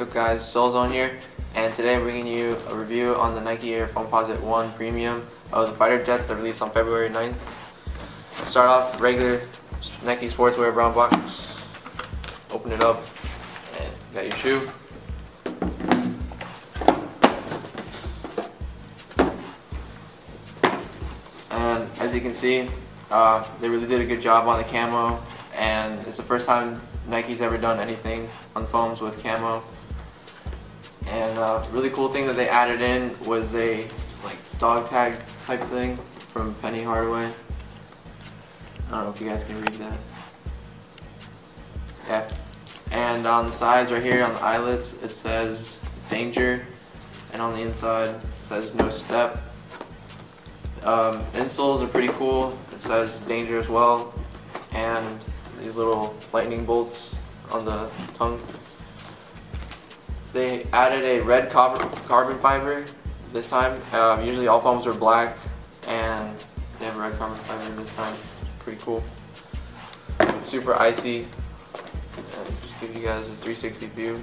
What's up guys, Soulzone here, and today I'm bringing you a review on the Nike Air Foamposite One Premium of the fighter jets that released on February 9th. Start off regular Nike sportswear brown box, open it up, and you got your shoe. And as you can see, they really did a good job on the camo, and it's the first time Nike's ever done anything on foams with camo. And really cool thing that they added in was a dog tag type thing from Penny Hardaway. I don't know if you guys can read that. Yeah. And on the sides right here on the eyelets it says danger, and on the inside it says no step. Insoles are pretty cool. It says danger as well, and these little lightning bolts on the tongue. They added a red carbon fiber this time. Usually all foams are black, and they have a red carbon fiber this time. It's pretty cool. Super icy. And just give you guys a 360 view.